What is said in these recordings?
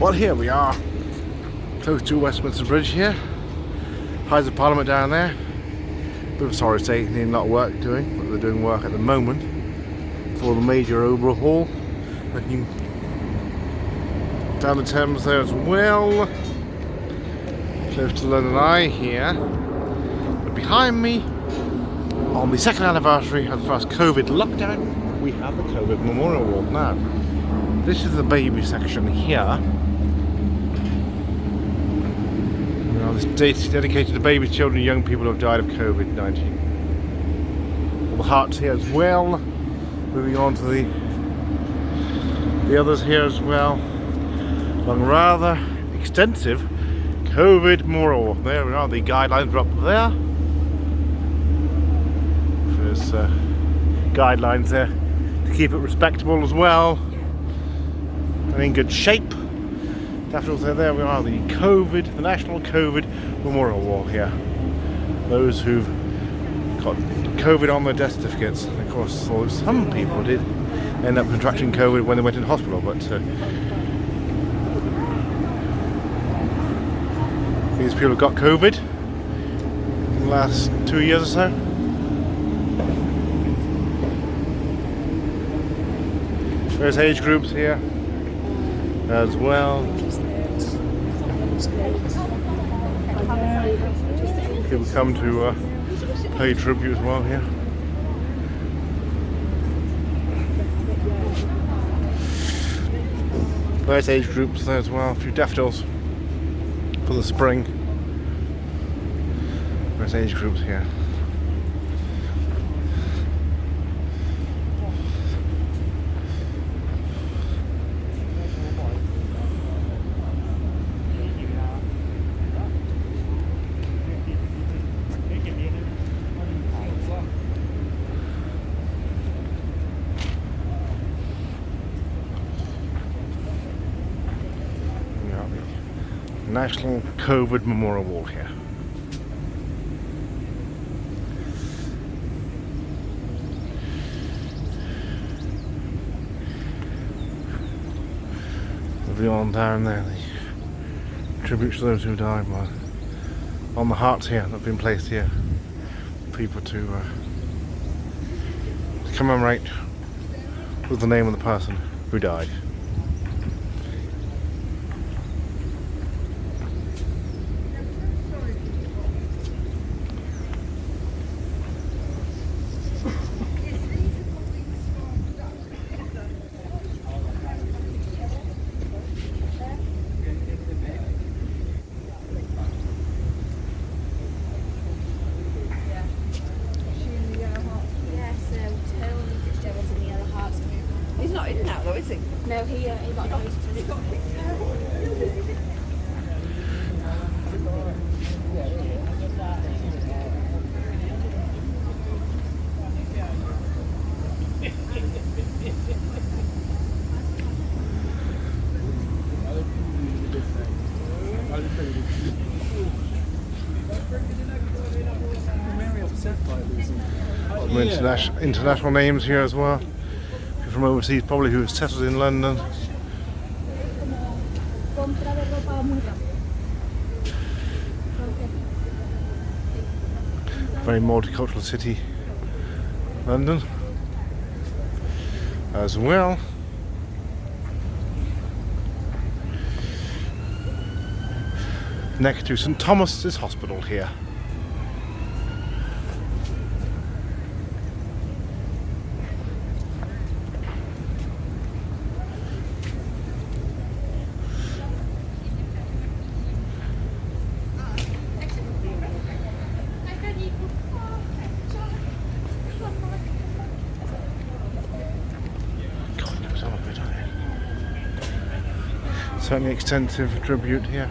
Well, here we are, close to Westminster Bridge here. Highs of Parliament down there. Bit of a sorry state, needing a lot of work doing, but they're doing work at the moment for the major overhaul. Looking down the Thames there as well, close to London Eye here. But behind me, on the second anniversary of the first COVID lockdown, we have the COVID Memorial Wall. Now, this is the baby section here. This date dedicated to babies, children and young people who have died of COVID-19. All the hearts here as well. Moving on to the others here as well. Along rather extensive COVID memorial. There we are, the guidelines are up there. There's guidelines there to keep it respectable as well and in good shape. So there we are, the National COVID Memorial Wall here. Those who've got COVID on their death certificates. And of course, some people did end up contracting COVID when they went in hospital, but these people have got COVID in the last 2 years or so. There's age groups here as well. People come to pay tribute as well here. Various age groups there as well. A few daffodils for the spring. Various age groups here. National COVID Memorial Wall here. Beyond down there, the tributes to those who died on the hearts here that have been placed here for people to commemorate with the name of the person who died. He's not in now though, is he? No, he got noticed. Some international names here as well. People from overseas, probably who have settled in London. Very multicultural city, London, as well. Next to St Thomas's Hospital here. Certainly extensive tribute here.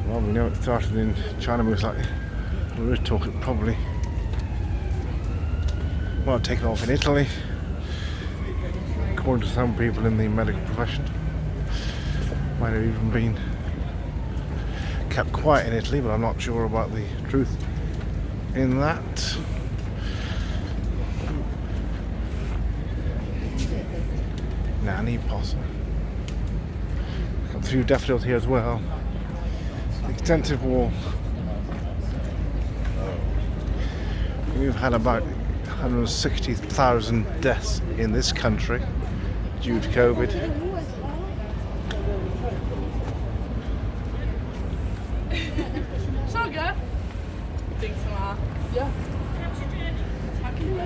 Well, we know it started in China, most likely. We're talking probably taken off in Italy, according to some people in the medical profession. Might have even been kept quiet in Italy, but I'm not sure about the truth in that. Nanny possum. Got a few daffodils here as well. Extensive wall. We've had about 160,000 deaths in this country due to COVID.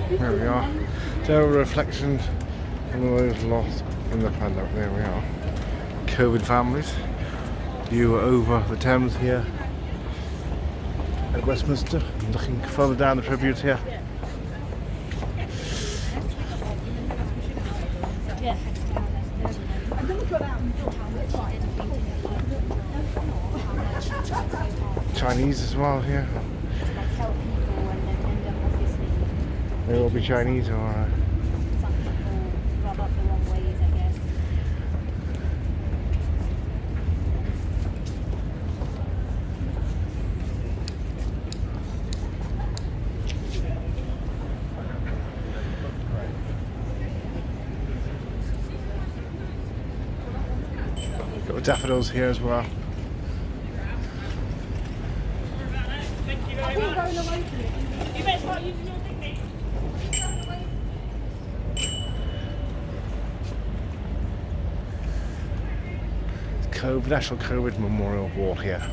There we are. There are reflections of those lost in the paddock. There we are. COVID families. View over the Thames here at Westminster. Looking further down the tributes here. Chinese as well here. They will be Chinese or some people rub up the wrong ways, I guess. got the daffodils here as well. National COVID Memorial Wall here.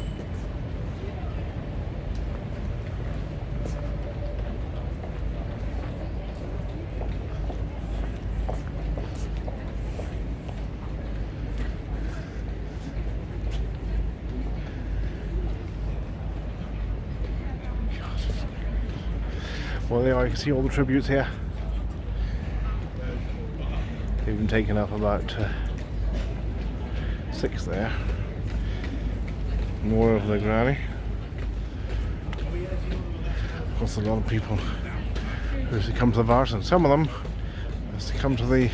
Well, there you can see all the tributes here. They've been taken up about 6 there. More of the granny. Of course, a lot of people who succumb to the virus, and some of them have succumbed to the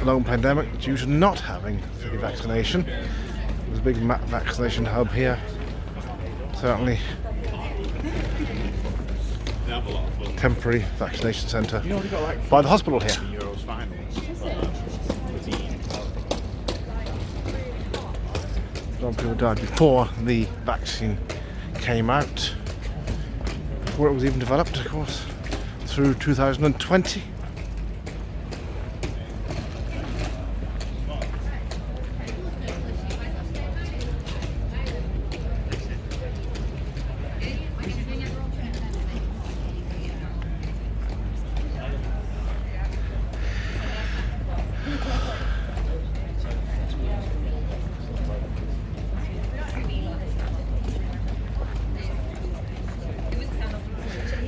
long pandemic due to not having the vaccination. There's a big vaccination hub here. Certainly temporary vaccination centre by the hospital here. A lot of people died before the vaccine came out, before it was even developed, of course, through 2020.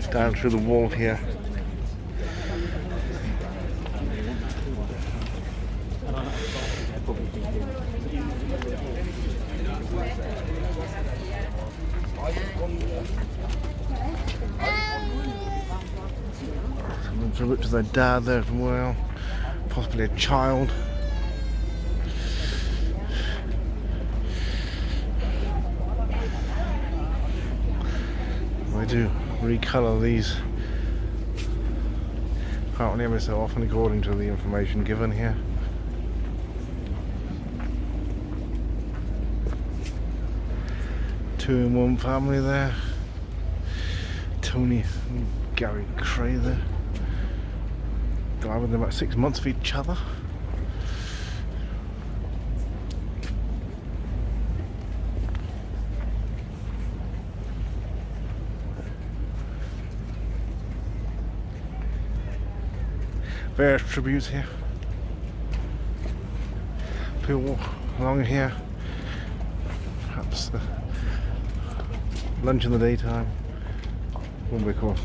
Down through the wall here. Someone's looked to their dad there as well, possibly a child. They do recolour these apparently every so often according to the information given here. Two in one family there. Tony and Gary Cray there. Died within about 6 months of each other. Various tributes here. People walk along here. Perhaps lunch in the daytime. Won't be, of course,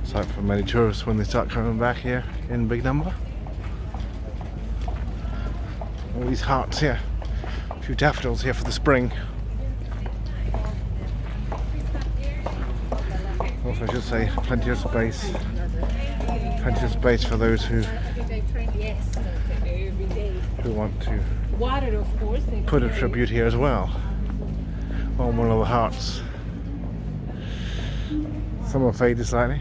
sight for many tourists when they start coming back here in big number. All these hearts here. A few daffodils here for the spring. Also, I should say, plenty of space. Plenty of space for those who want to put a tribute here as well on one of the hearts. Some are faded slightly.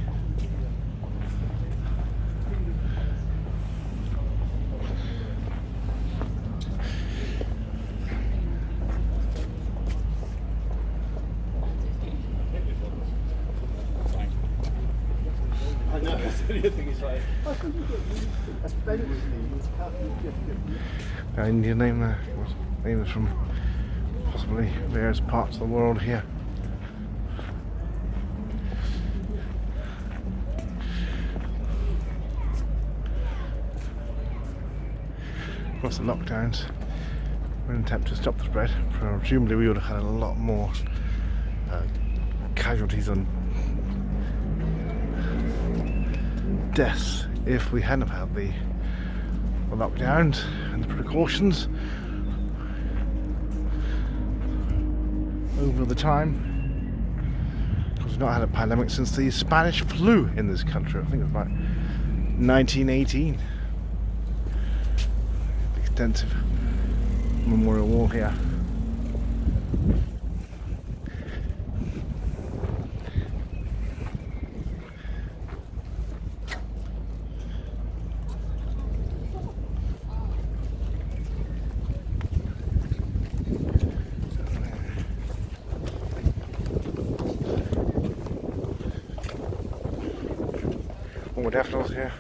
Indian name there. Name is from possibly various parts of the world here. Of course, the lockdowns were an attempt to stop the spread. Presumably, we would have had a lot more casualties and deaths if we hadn't have had the lockdowns and the precautions over the time, because we've not had a pandemic since the Spanish flu in this country. I think it was about 1918. The extensive memorial wall here. More daffodils here.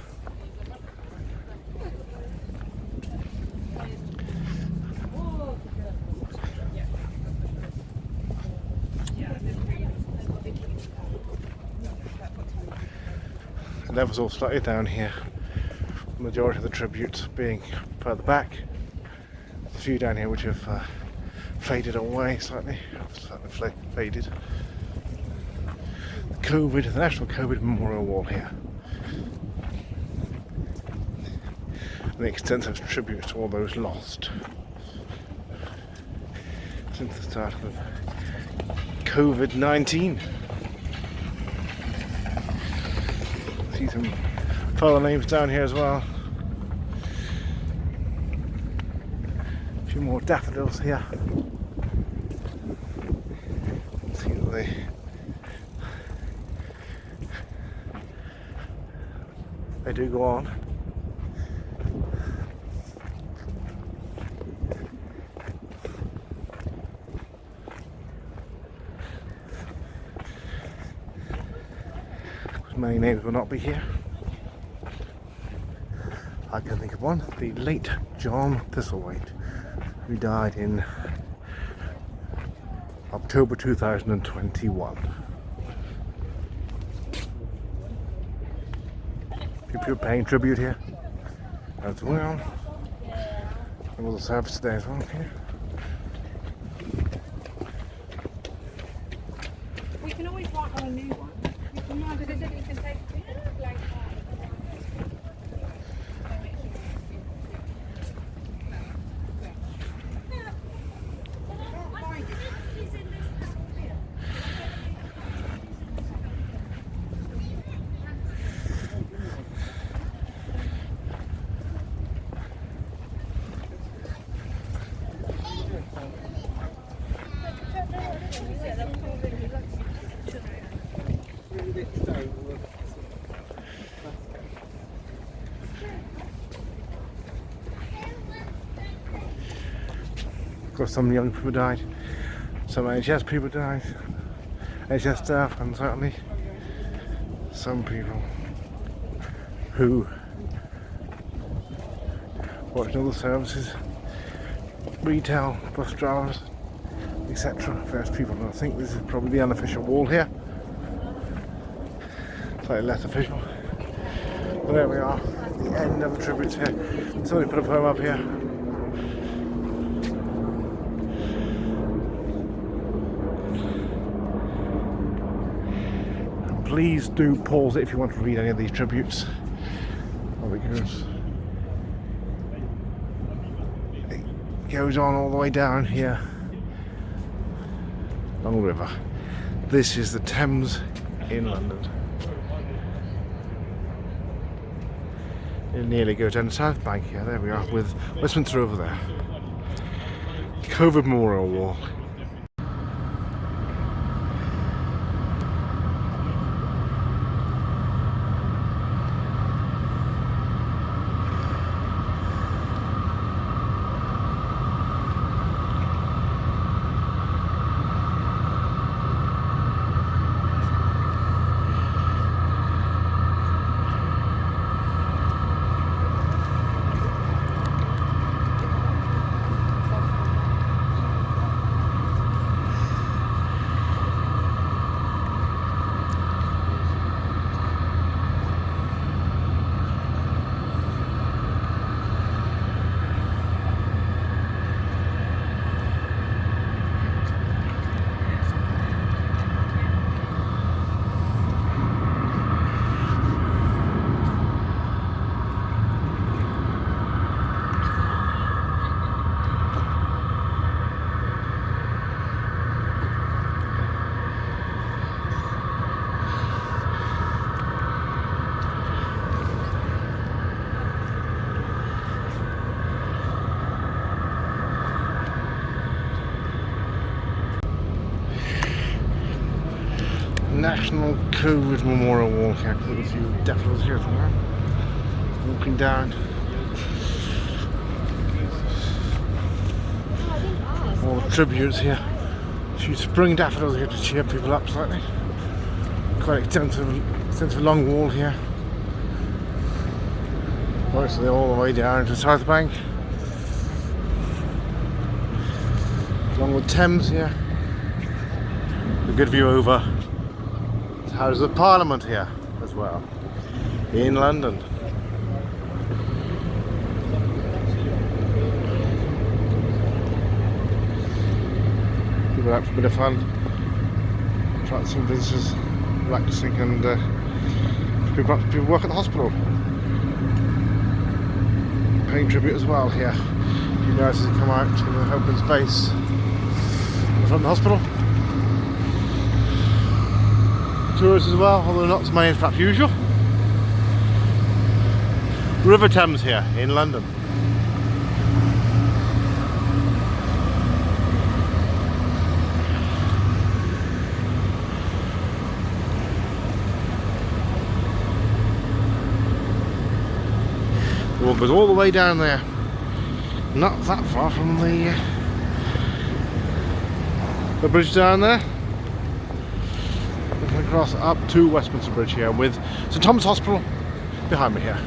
The levels all slightly down here. The majority of the tributes being further back. There's a few down here which have faded away slightly. Faded. The National COVID Memorial Wall here. And the extensive tributes to all those lost since the start of COVID-19. See some further names down here as well. A few more daffodils here. See that they do go on. Many names will not be here. I can think of one, the late John Thistlethwaite, who died in October 2021. People are paying tribute here as well. There was a service today as well here. We can always write on a new one. Because they said you can take blank Of course, some young people died, some NHS people died, NHS staff, and certainly some people who worked in other services, retail, bus drivers, etc. Various people. And I think this is probably the unofficial wall here, slightly less official. But there we are, the end of the tributes here. Somebody put a poem up here. Please do pause it if you want to read any of these tributes. Because it goes on all the way down here along the river. This is the Thames in London. It nearly goes down the South Bank here. There we are with Westminster over there. COVID Memorial Wall. National COVID Memorial Wall here. With a few daffodils here somewhere. Walking down. All the tributes here. A few spring daffodils here to cheer people up slightly. Quite extensive long wall here. Mostly all the way down to South Bank. Along with Thames here. A good view over the Houses of Parliament here as well. In London. People out for a bit of fun. Attract some visitors, relaxing, and people work at the hospital. Paying tribute as well here. You guys as you come out to the open space in front of the hospital. Tourists as well, although not as many as perhaps usual. River Thames here in London. The wall goes all the way down there. Not that far from the bridge down there. Looking across up to Westminster Bridge here with St Thomas Hospital behind me here.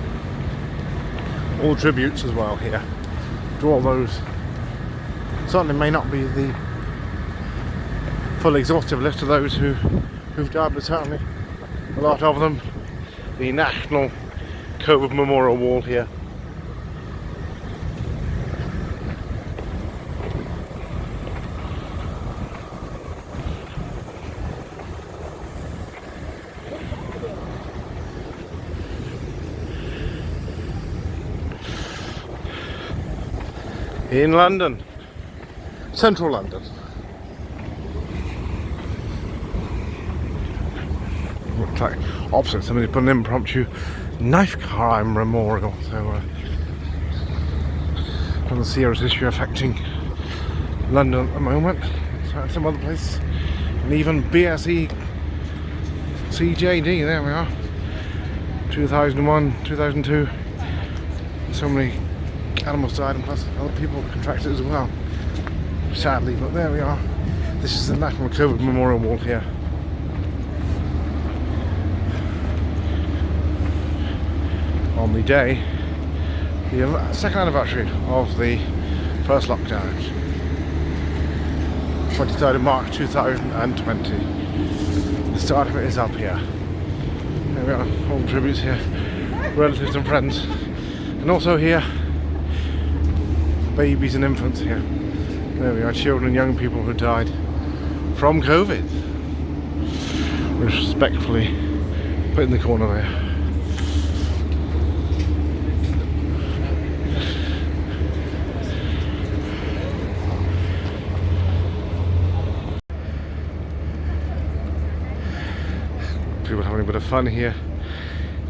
All tributes as well here to all those. Certainly may not be the full exhaustive list of those who've died, but certainly a lot of them. The National COVID Memorial Wall here. In London, central London. Looks like opposite somebody put an impromptu knife crime memorial. So, from the serious issue affecting London at the moment, so some other places, and even BSE, CJD. There we are. 2001, 2002. So many animals died, and plus other people contracted it as well, sadly, but there we are. This is the National COVID Memorial Wall here. On the day, the second anniversary of the first lockdown, 23rd of March 2020. The start of it is up here. There we are, all the tributes here, relatives and friends, and also here babies and infants here. There we are, children and young people who died from COVID. Respectfully put in the corner there. People having a bit of fun here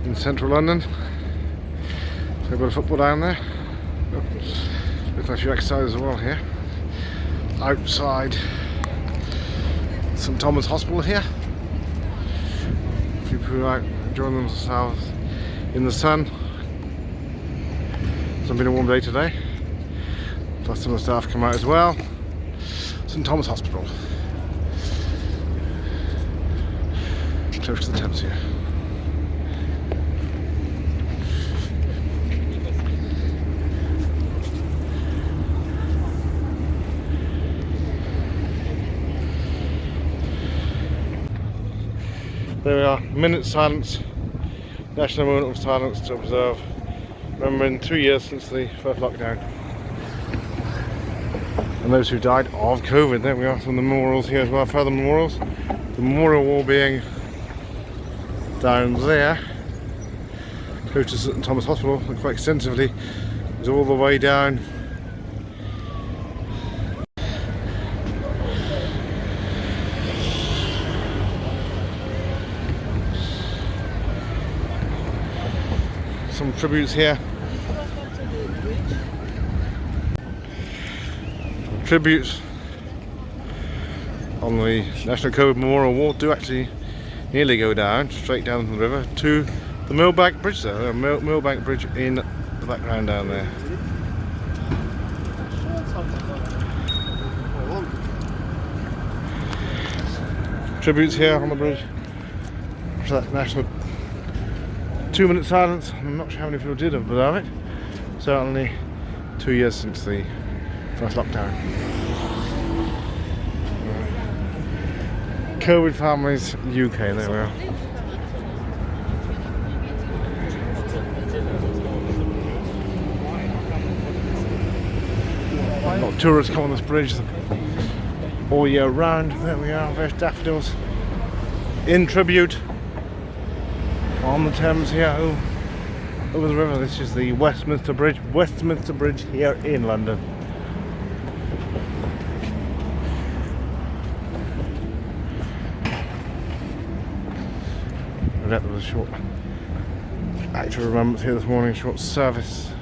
in central London. So a bit of football down there. Looks like a few exercises as well here. Outside St Thomas Hospital here. A few people out enjoying themselves in the sun. It's been a warm day today. Plus some of the staff come out as well. St Thomas Hospital. Close to the Thames here. There we are, minute silence, national moment of silence to observe, remembering 2 years since the first lockdown. And those who died of COVID. There we are, some of the memorials here as well, further memorials. The memorial wall being down there, close to St Thomas Hospital, and quite extensively, is all the way down some tributes here. Tributes on the National COVID Memorial Wall do actually nearly go down, straight down the river to the Millbank Bridge there. Millbank Bridge in the background down there. Tributes here on the bridge for that national 2-minute silence. I'm not sure how many people did observe it. Certainly 2 years since the first lockdown. COVID families UK, there we are. A lot of tourists come on this bridge all year round. There we are, there's daffodils in tribute on the Thames here over the river. This is the Westminster Bridge here in London. There was a short actual remembrance here this morning, short service